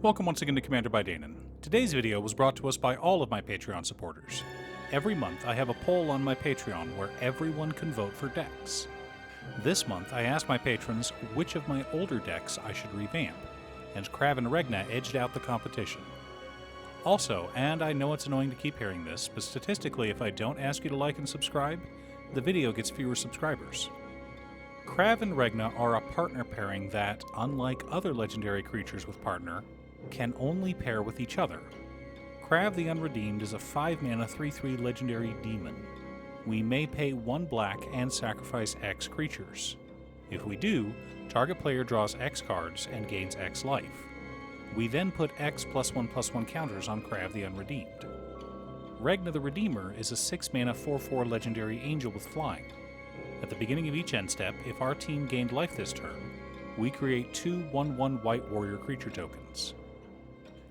Welcome once again to Commander by Danon. Today's video was brought to us by all of my Patreon supporters. Every month I have a poll on my Patreon where everyone can vote for decks. This month I asked my patrons which of my older decks I should revamp, and Krav and Regna edged out the competition. Also, and I know it's annoying to keep hearing this, but statistically if I don't ask you to like and subscribe, the video gets fewer subscribers. Krav and Regna are a partner pairing that, unlike other legendary creatures with partner, can only pair with each other. Krav the Unredeemed is a 5-mana 3/3 legendary demon. We may pay 1 black and sacrifice X creatures. If we do, target player draws X cards and gains X life. We then put X +1/+1 counters on Krav the Unredeemed. Regna the Redeemer is a 6-mana 4/4 legendary angel with flying. At the beginning of each end step, if our team gained life this turn, we create 2 1/1 white warrior creature tokens.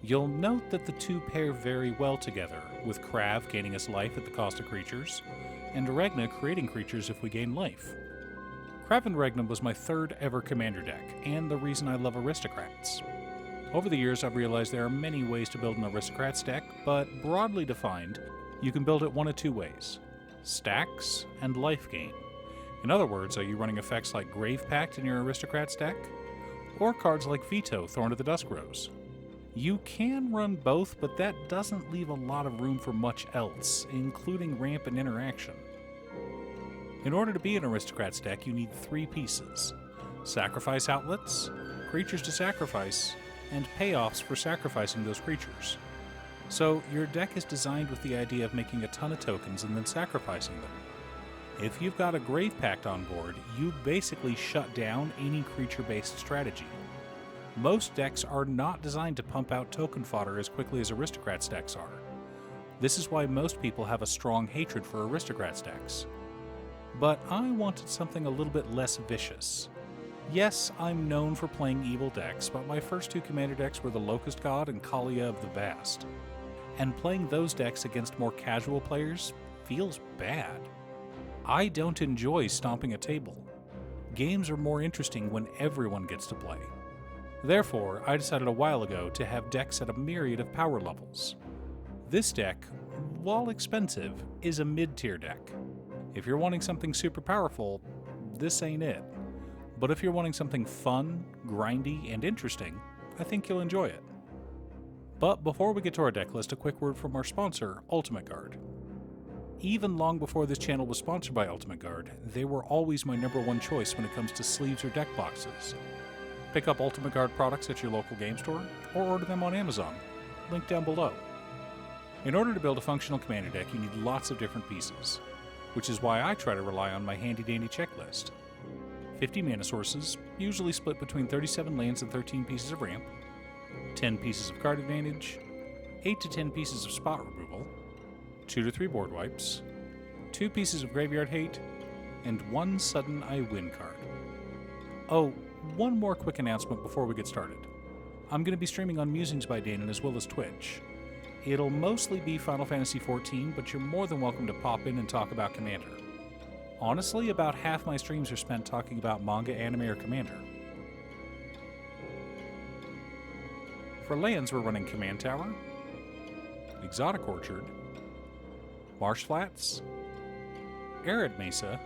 You'll note that the two pair very well together, with Krav gaining us life at the cost of creatures, and Regna creating creatures if we gain life. Krav and Regna was my 3rd ever commander deck, and the reason I love Aristocrats. Over the years I've realized there are many ways to build an Aristocrats deck, but broadly defined, you can build it one of 2 ways: stacks and life gain. In other words, are you running effects like Grave Pact in your Aristocrats deck? Or cards like Veto, Thorn of the Dusk Rose? You can run both, but that doesn't leave a lot of room for much else, including ramp and interaction. In order to be an Aristocrats deck, you need 3 pieces: sacrifice outlets, creatures to sacrifice, and payoffs for sacrificing those creatures. So your deck is designed with the idea of making a ton of tokens and then sacrificing them. If you've got a Grave Pact on board, you basically shut down any creature-based strategy. Most decks are not designed to pump out token fodder as quickly as Aristocrats decks are. This is why most people have a strong hatred for Aristocrats decks. But I wanted something a little bit less vicious. Yes, I'm known for playing evil decks, but my first 2 commander decks were the Locust God and Kalia of the Vast. And playing those decks against more casual players feels bad. I don't enjoy stomping a table. Games are more interesting when everyone gets to play. Therefore, I decided a while ago to have decks at a myriad of power levels. This deck, while expensive, is a mid-tier deck. If you're wanting something super powerful, this ain't it. But if you're wanting something fun, grindy, and interesting, I think you'll enjoy it. But before we get to our deck list, a quick word from our sponsor, Ultimate Guard. Even long before this channel was sponsored by Ultimate Guard, they were always my #1 choice when it comes to sleeves or deck boxes. Pick up Ultimate Guard products at your local game store, or order them on Amazon. Link down below. In order to build a functional commander deck, you need lots of different pieces, which is why I try to rely on my handy-dandy checklist. 50 mana sources, usually split between 37 lands and 13 pieces of ramp, 10 pieces of card advantage, 8 to 10 pieces of spot removal, 2 to 3 board wipes, 2 pieces of graveyard hate, and 1 sudden I win card. Oh, one more quick announcement before we get started. I'm going to be streaming on Musings by Danon as well as Twitch. It'll mostly be Final Fantasy XIV, but you're more than welcome to pop in and talk about Commander. Honestly, about half my streams are spent talking about manga, anime, or Commander. For lands, we're running Command Tower, Exotic Orchard, Marsh Flats, Arid Mesa,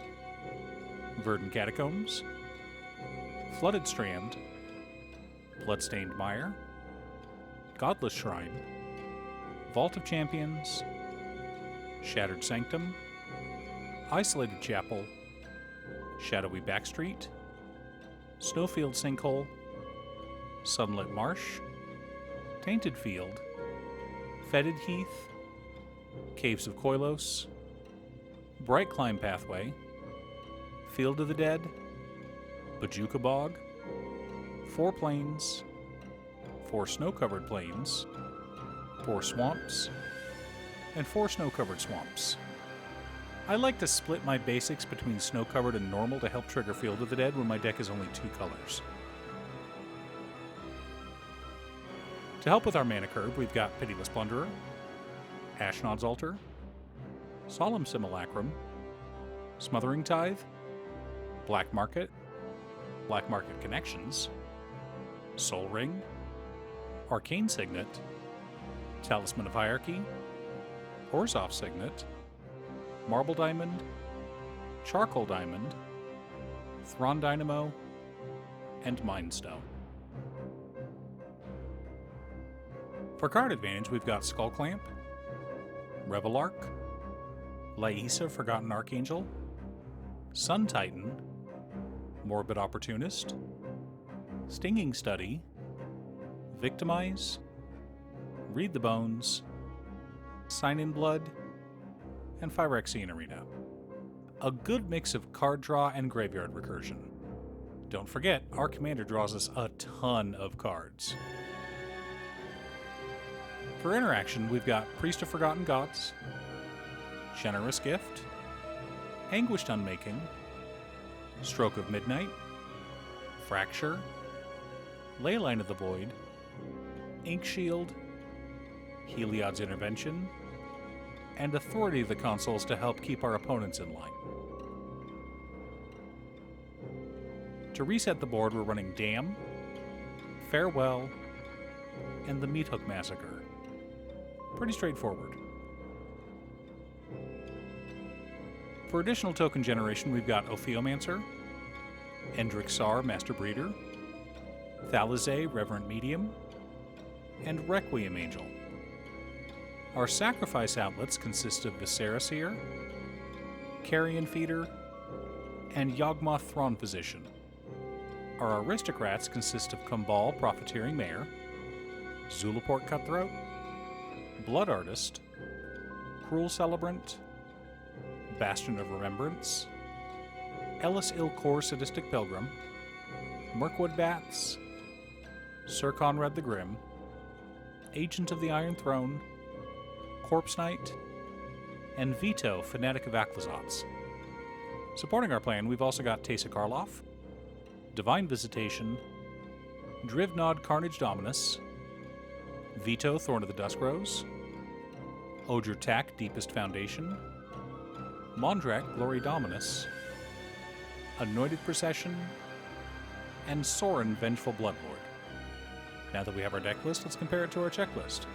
Verdant Catacombs, Flooded Strand, Bloodstained Mire, Godless Shrine, Vault of Champions, Shattered Sanctum, Isolated Chapel, Shadowy Backstreet, Snowfield Sinkhole, Sunlit Marsh, Tainted Field, Fetid Heath, Caves of Koilos, Bright Climb Pathway, Field of the Dead, Bajuka Bog, 4 plains, 4 snow-covered plains, 4 swamps, and 4 snow-covered swamps. I like to split my basics between snow-covered and normal to help trigger Field of the Dead when my deck is only 2 colors. To help with our mana curve, we've got Pitiless Plunderer, Ashnod's Altar, Solemn Simulacrum, Smothering Tithe, Black Market, Black Market Connections, Soul Ring, Arcane Signet, Talisman of Hierarchy, Orzhov Signet, Marble Diamond, Charcoal Diamond, Thron Dynamo, and Mind Stone. For card advantage, we've got Skull Clamp, Revelark, Laisa, Forgotten Archangel, Sun Titan, Morbid Opportunist, Stinging Study, Victimize, Read the Bones, Sign in Blood, and Phyrexian Arena. A good mix of card draw and graveyard recursion. Don't forget, our commander draws us a ton of cards. For interaction, we've got Priest of Forgotten Gods, Generous Gift, Anguished Unmaking, Stroke of Midnight, Fracture, Leyline of the Void, Ink Shield, Heliod's Intervention, and Authority of the Consuls to help keep our opponents in line. To reset the board, we're running Dam, Farewell, and the Meathook Massacre. Pretty straightforward. For additional token generation, we've got Ophiomancer, Endrixar, Master Breeder, Thalize, Reverent Medium, and Requiem Angel. Our sacrifice outlets consist of Viscera Seer, Carrion Feeder, and Yawgmoth Thrawn Physician. Our aristocrats consist of Kumbal, Profiteering Mayor, Zulaport Cutthroat, Blood Artist, Cruel Celebrant, Bastion of Remembrance, Ellis Ilkor, Sadistic Pilgrim, Mirkwood Bats, Sir Conrad the Grim, Agent of the Iron Throne, Corpse Knight, and Vito, Fanatic of Akhlazotz. Supporting our plan, we've also got Teysa Karloff, Divine Visitation, Drivnod, Carnage Dominus, Vito, Thorn of the Duskrose, Odger Tak, Deepest Foundation, Mondrak, Glory Dominus, Anointed Procession, and Sorin, Vengeful Bloodlord. Now that we have our deck list, let's compare it to our checklist.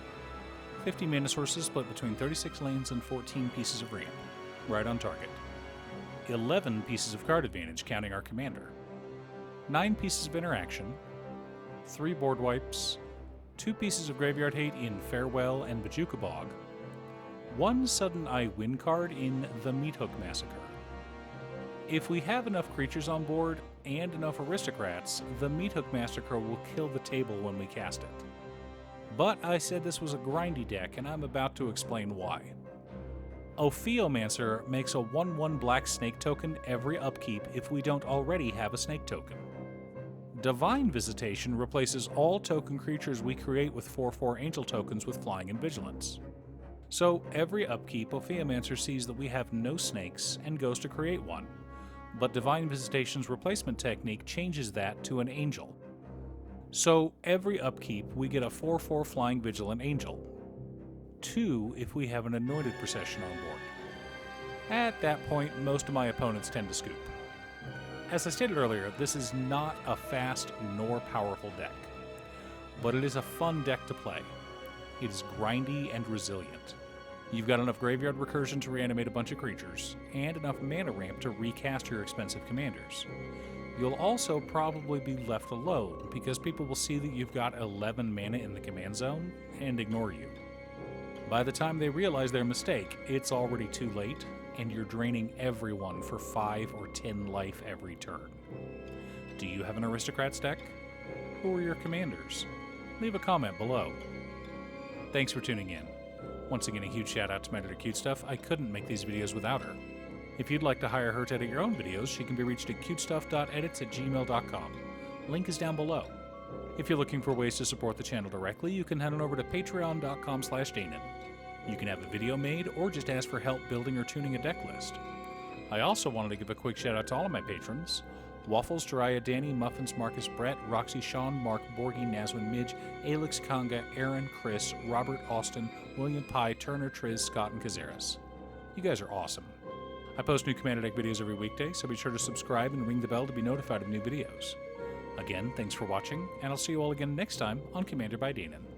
50 mana sources split between 36 lanes and 14 pieces of ramp, right on target. 11 pieces of card advantage, counting our commander. 9 pieces of interaction, 3 board wipes, 2 pieces of graveyard hate in Farewell and Bajuka Bog, 1 Sudden Eye win card in the Meathook Massacre. If we have enough creatures on board and enough aristocrats, the Meathook Massacre will kill the table when we cast it. But I said this was a grindy deck, and I'm about to explain why. Ophiomancer makes a 1/1 black snake token every upkeep if we don't already have a snake token. Divine Visitation replaces all token creatures we create with 4/4 angel tokens with flying and vigilance. So every upkeep, Ophiomancer sees that we have no snakes and goes to create one, but Divine Visitation's replacement technique changes that to an angel. So every upkeep, we get a 4/4 flying vigilant angel. 2 if we have an Anointed Procession on board. At that point, most of my opponents tend to scoop. As I stated earlier, this is not a fast nor powerful deck, but it is a fun deck to play. It is grindy and resilient. You've got enough graveyard recursion to reanimate a bunch of creatures, and enough mana ramp to recast your expensive commanders. You'll also probably be left alone, because people will see that you've got 11 mana in the command zone and ignore you. By the time they realize their mistake, it's already too late, and you're draining everyone for 5 or 10 life every turn. Do you have an Aristocrats deck? Who are your commanders? Leave a comment below. Thanks for tuning in. Once again, a huge shout out to my editor Cutestuff. I couldn't make these videos without her. If you'd like to hire her to edit your own videos, she can be reached at cutestuff.edits@gmail.com. Link is down below. If you're looking for ways to support the channel directly, you can head on over to patreon.com/Danon. You can have a video made or just ask for help building or tuning a deck list. I also wanted to give a quick shout out to all of my patrons: Waffles, Jiraiya, Danny, Muffins, Marcus, Brett, Roxy, Sean, Mark, Borgie, Nazwin, Midge, Alex, Kanga, Aaron, Chris, Robert, Austin, William Pye, Turner, Triz, Scott, and Kazaris. You guys are awesome. I post new Commander Deck videos every weekday, so be sure to subscribe and ring the bell to be notified of new videos. Again, thanks for watching, and I'll see you all again next time on Commander by Danon.